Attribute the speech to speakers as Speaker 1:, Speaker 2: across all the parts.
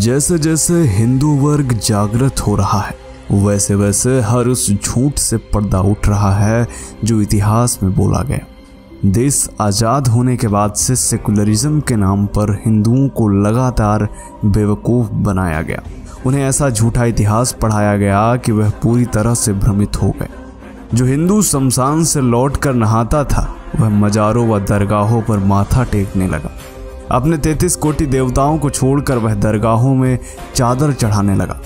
Speaker 1: जैसे जैसे हिंदू वर्ग जागृत हो रहा है वैसे वैसे हर उस झूठ से पर्दा उठ रहा है जो इतिहास में बोला गया। देश आज़ाद होने के बाद से सेकुलरिज्म के नाम पर हिंदुओं को लगातार बेवकूफ़ बनाया गया। उन्हें ऐसा झूठा इतिहास पढ़ाया गया कि वह पूरी तरह से भ्रमित हो गए। जो हिंदू शमशान से लौट कर नहाता था वह मज़ारों व दरगाहों पर माथा टेकने लगा। अपने 33 कोटि देवताओं को छोड़कर वह दरगाहों में चादर चढ़ाने लगा।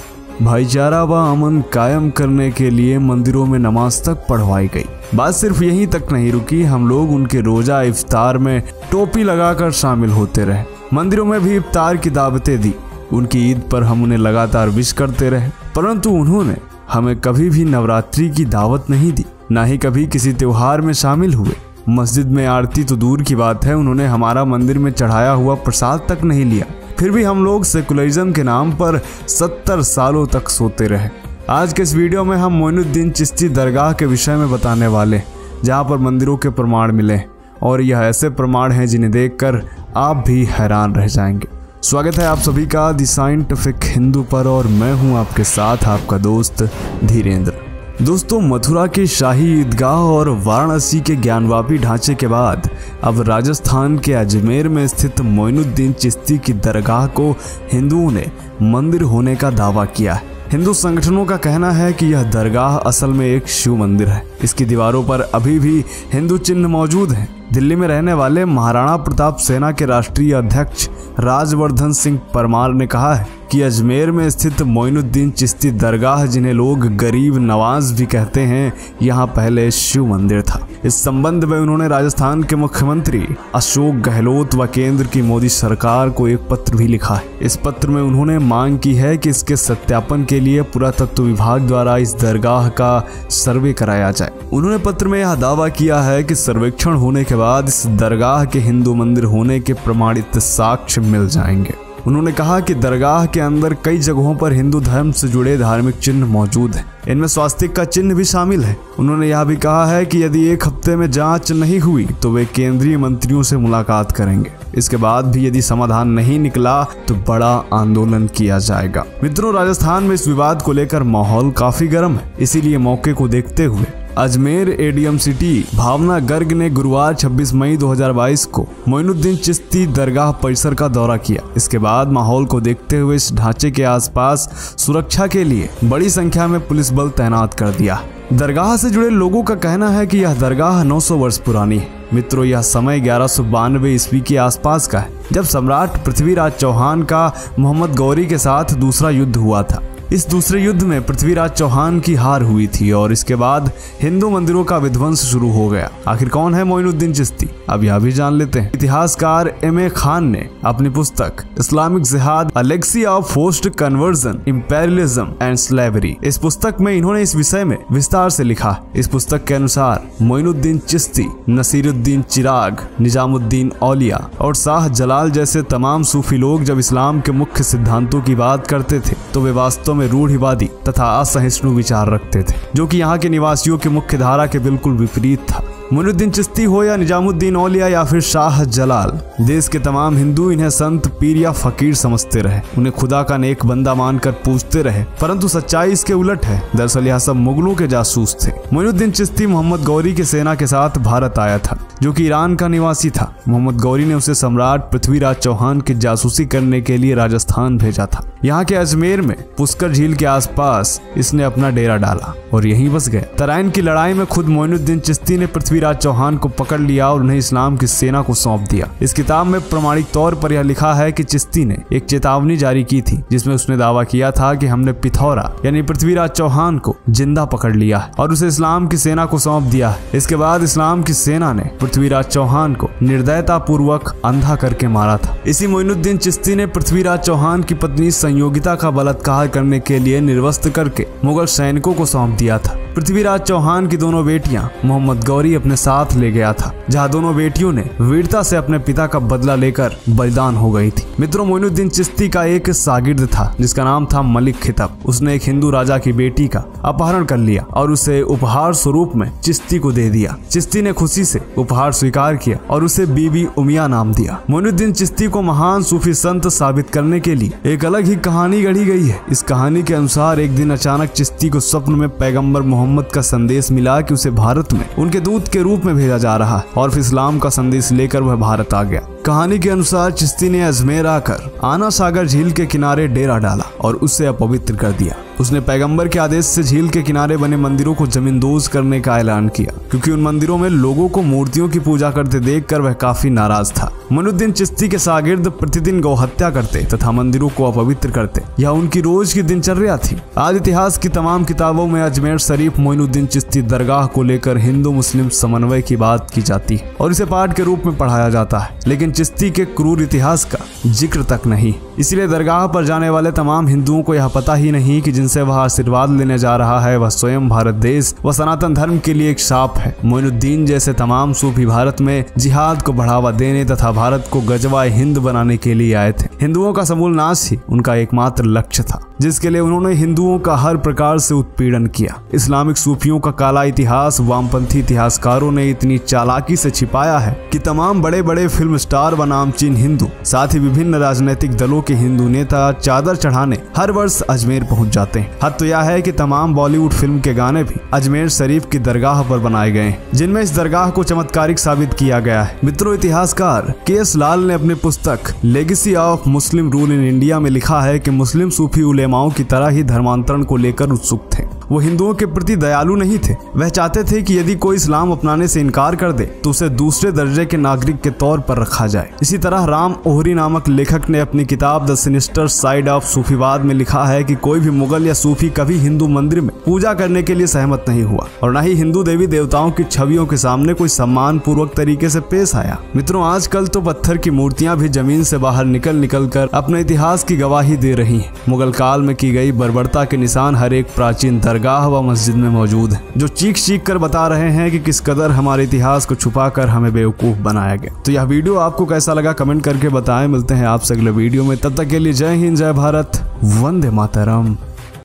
Speaker 1: भाईचारा व अमन कायम करने के लिए मंदिरों में नमाज तक पढ़वाई गई। बात सिर्फ यहीं तक नहीं रुकी, हम लोग उनके रोजा इफ्तार में टोपी लगाकर शामिल होते रहे। मंदिरों में भी इफ्तार की दावतें दी। उनकी ईद पर हम उन्हें लगातार विश करते रहे, परंतु उन्होंने हमें कभी भी नवरात्रि की दावत नहीं दी, ना ही कभी किसी त्योहार में शामिल हुए। मस्जिद में आरती तो दूर की बात है, उन्होंने हमारा मंदिर में चढ़ाया हुआ प्रसाद तक नहीं लिया। फिर भी हम लोग सेकुलरिज्म के नाम पर 70 सालों तक सोते रहे। आज के इस वीडियो में हम मोइनुद्दीन चिश्ती दरगाह के विषय में बताने वाले, जहां पर मंदिरों के प्रमाण मिले और यह ऐसे प्रमाण हैं जिन्हें देखकर आप भी हैरान रह जाएंगे। स्वागत है आप सभी का द साइंटिफिक हिंदू पर और मैं हूं आपके साथ आपका दोस्त धीरेन्द्र। दोस्तों, मथुरा के शाही ईदगाह और वाराणसी के ज्ञानवापी ढांचे के बाद अब राजस्थान के अजमेर में स्थित मोइनुद्दीन चिश्ती की दरगाह को हिंदुओं ने मंदिर होने का दावा किया है। हिंदू संगठनों का कहना है कि यह दरगाह असल में एक शिव मंदिर है। इसकी दीवारों पर अभी भी हिंदू चिन्ह मौजूद हैं। दिल्ली में रहने वाले महाराणा प्रताप सेना के राष्ट्रीय अध्यक्ष राजवर्धन सिंह परमार ने कहा है कि अजमेर में स्थित मोइनुद्दीन चिश्ती दरगाह, जिन्हें लोग गरीब नवाज भी कहते हैं, यहाँ पहले शिव मंदिर था। इस संबंध में उन्होंने राजस्थान के मुख्यमंत्री अशोक गहलोत व केंद्र की मोदी सरकार को एक पत्र भी लिखा है। इस पत्र में उन्होंने मांग की है कि इसके सत्यापन के लिए पुरातत्व विभाग द्वारा इस दरगाह का सर्वे कराया जाए। उन्होंने पत्र में यह दावा किया है कि सर्वेक्षण होने के बाद इस दरगाह के हिंदू मंदिर होने के प्रमाणित साक्ष्य मिल जाएंगे। उन्होंने कहा कि दरगाह के अंदर कई जगहों पर हिंदू धर्म से जुड़े धार्मिक चिन्ह मौजूद हैं। इनमें स्वास्तिक का चिन्ह भी शामिल है। उन्होंने यह भी कहा है कि यदि एक हफ्ते में जांच नहीं हुई तो वे केंद्रीय मंत्रियों से मुलाकात करेंगे। इसके बाद भी यदि समाधान नहीं निकला तो बड़ा आंदोलन किया जाएगा। मित्रों, राजस्थान में इस विवाद को लेकर माहौल काफी गर्म है। इसीलिए मौके को देखते हुए अजमेर एडीएम सिटी भावना गर्ग ने गुरुवार 26 मई 2022 को मोइनुद्दीन चिश्ती दरगाह परिसर का दौरा किया। इसके बाद माहौल को देखते हुए इस ढांचे के आसपास सुरक्षा के लिए बड़ी संख्या में पुलिस बल तैनात कर दिया। दरगाह से जुड़े लोगों का कहना है कि यह दरगाह 900 वर्ष पुरानी है। मित्रों, यह समय 1192 ईस्वी के आसपास का है, जब सम्राट पृथ्वीराज चौहान का मोहम्मद गौरी के साथ दूसरा युद्ध हुआ था। इस दूसरे युद्ध में पृथ्वीराज चौहान की हार हुई थी और इसके बाद हिंदू मंदिरों का विध्वंस शुरू हो गया। आखिर कौन है मोइनुद्दीन चिश्ती, अब यह भी जान लेते हैं। इतिहासकार M.A. खान ने अपनी पुस्तक इस्लामिक जिहाद, a legacy of forced conversion, imperialism and slavery, इस पुस्तक में इन्होंने इस विषय में विस्तार से लिखा। इस पुस्तक के अनुसार मोइनुद्दीन चिश्ती, नसीरुद्दीन चिराग, निजामुद्दीन औलिया और शाह जलाल जैसे तमाम सूफी लोग जब इस्लाम के मुख्य सिद्धांतों की बात करते थे तो वे वास्तव में रूढ़िवादी तथा असहिष्णु विचार रखते थे, जो कि यहाँ के निवासियों की मुख्य धारा के बिल्कुल विपरीत था। मोइनुद्दीन चिश्ती हो या निजामुद्दीन औलिया या फिर शाह जलाल, देश के तमाम हिंदू इन्हें संत, पीर या फकीर समझते रहे। उन्हें खुदा का नेक बंदा मानकर पूजते रहे, परंतु सच्चाई इसके उलट है। दरअसल यह सब मुगलों के जासूस थे। मोइनुद्दीन चिश्ती मोहम्मद गौरी की सेना के साथ भारत आया था, जो कि ईरान का निवासी था। मोहम्मद गौरी ने उसे सम्राट पृथ्वीराज चौहान की जासूसी करने के लिए राजस्थान भेजा था। यहाँ के अजमेर में पुष्कर झील के आसपास इसने अपना डेरा डाला और यहीं बस गया। तराइन की लड़ाई में खुद मोइनुद्दीन चिश्ती ने पृथ्वीराज चौहान को पकड़ लिया और उन्हें इस्लाम की सेना को सौंप दिया। इस किताब में प्रमाणिक तौर पर यह लिखा है कि चिश्ती ने एक चेतावनी जारी की थी, जिसमें उसने दावा किया था कि हमने पिथौरा यानी पृथ्वीराज चौहान को जिंदा पकड़ लिया और उसे इस्लाम की सेना को सौंप दिया। इसके बाद इस्लाम की सेना ने पृथ्वीराज चौहान को निर्दयता पूर्वक अंधा करके मारा था। इसी मोइनुद्दीन चिश्ती ने पृथ्वीराज चौहान की पत्नी संयोगिता का बलात्कार करने के लिए निर्वस्त्र करके मुगल सैनिकों को सौंप दिया था। पृथ्वीराज चौहान की दोनों बेटियां मोहम्मद गौरी अपने साथ ले गया था, जहां दोनों बेटियों ने वीरता से अपने पिता का बदला लेकर बलिदान हो गई थी। मित्रों, मोइनुद्दीन चिश्ती का एक शागिर्द था जिसका नाम था मलिक खितब। उसने एक हिंदू राजा की बेटी का अपहरण कर लिया और उसे उपहार स्वरूप में चिश्ती को दे दिया। चिश्ती ने खुशी से उपहार उपहार स्वीकार किया और उसे बीबी उमिया नाम दिया। मोइनुद्दीन चिश्ती को महान सूफी संत साबित करने के लिए एक अलग ही कहानी गढ़ी गई है। इस कहानी के अनुसार एक दिन अचानक चिश्ती को स्वप्न में पैगंबर मोहम्मद का संदेश मिला कि उसे भारत में उनके दूत के रूप में भेजा जा रहा है और फिर इस्लाम का संदेश लेकर वह भारत आ गया। कहानी के अनुसार चिश्ती ने अजमेर आकर आना सागर झील के किनारे डेरा डाला और उसे अपवित्र कर दिया। उसने पैगंबर के आदेश से झील के किनारे बने मंदिरों को जमींदोज करने का ऐलान किया, क्योंकि उन मंदिरों में लोगों को मूर्तियों की पूजा करते देखकर वह काफी नाराज था। मोइनुद्दीन चिश्ती के शागिर्द प्रतिदिन गौ हत्या करते तथा मंदिरों को अपवित्र करते। यह उनकी रोज की दिनचर्या थी। आज इतिहास की तमाम किताबों में अजमेर शरीफ मोइनुद्दीन चिश्ती दरगाह को लेकर हिंदू मुस्लिम समन्वय की बात की जाती है और इसे पाठ के रूप में पढ़ाया जाता है, लेकिन चिश्ती के क्रूर इतिहास का जिक्र तक नहीं। इसलिए दरगाह पर जाने वाले तमाम हिंदुओं को यह पता ही नहीं कि जिनसे वह आशीर्वाद लेने जा रहा है वह स्वयं भारत देश व सनातन धर्म के लिए एक शाप है। मोइनुद्दीन जैसे तमाम सूफी भारत में जिहाद को बढ़ावा देने तथा भारत को गजवाए हिंद बनाने के लिए आए थे। हिंदुओं का समूल नाश ही उनका एकमात्र लक्ष्य था, जिसके लिए उन्होंने हिंदुओं का हर प्रकार से उत्पीड़न किया। इस्लामिक सूफियों का काला इतिहास वामपंथी इतिहासकारों ने इतनी चालाकी से छिपाया है कि तमाम बड़े बड़े फिल्म स्टार व नामचीन हिंदू, साथ ही विभिन्न राजनीतिक दलों के हिंदू नेता चादर चढ़ाने हर वर्ष अजमेर पहुंच जाते हैं। हद तो यह है कि तमाम बॉलीवुड फिल्म के गाने भी अजमेर शरीफ की दरगाह पर बनाए गए हैं, जिनमें इस दरगाह को चमत्कारिक साबित किया गया है। मित्रों, इतिहासकार के.एस. लाल ने अपनी पुस्तक legacy of Muslim rule in India में लिखा है कि मुस्लिम सूफी उलेमाओं की तरह ही धर्मांतरण को लेकर उत्सुक थे। वो हिंदुओं के प्रति दयालु नहीं थे। वह चाहते थे कि यदि कोई इस्लाम अपनाने से इनकार कर दे तो उसे दूसरे दर्जे के नागरिक के तौर पर रखा जाए। इसी तरह राम ओहरी नामक लेखक ने अपनी किताब द सिनिस्टर साइड ऑफ सूफीवाद में लिखा है कि कोई भी मुगल या सूफी कभी हिंदू मंदिर में पूजा करने के लिए सहमत नहीं हुआ और न ही हिंदू देवी देवताओं की छवियों के सामने कोई सम्मान पूर्वक तरीके से पेश आया। मित्रों, आजकल तो पत्थर की मूर्तियां भी जमीन से बाहर निकल कर अपने इतिहास की गवाही दे रही हैं। मुगल काल में की गई बर्बरता के निशान हर एक प्राचीन दरगाह व मस्जिद में मौजूद है, जो चीख कर बता रहे हैं कि किस कदर हमारे इतिहास को छुपाकर हमें बेवकूफ बनाया गया। तो यह वीडियो आपको कैसा लगा कमेंट करके बताएं। मिलते हैं आपसे अगले वीडियो में, तब तक के लिए जय हिंद, जय भारत, वंदे मातरम।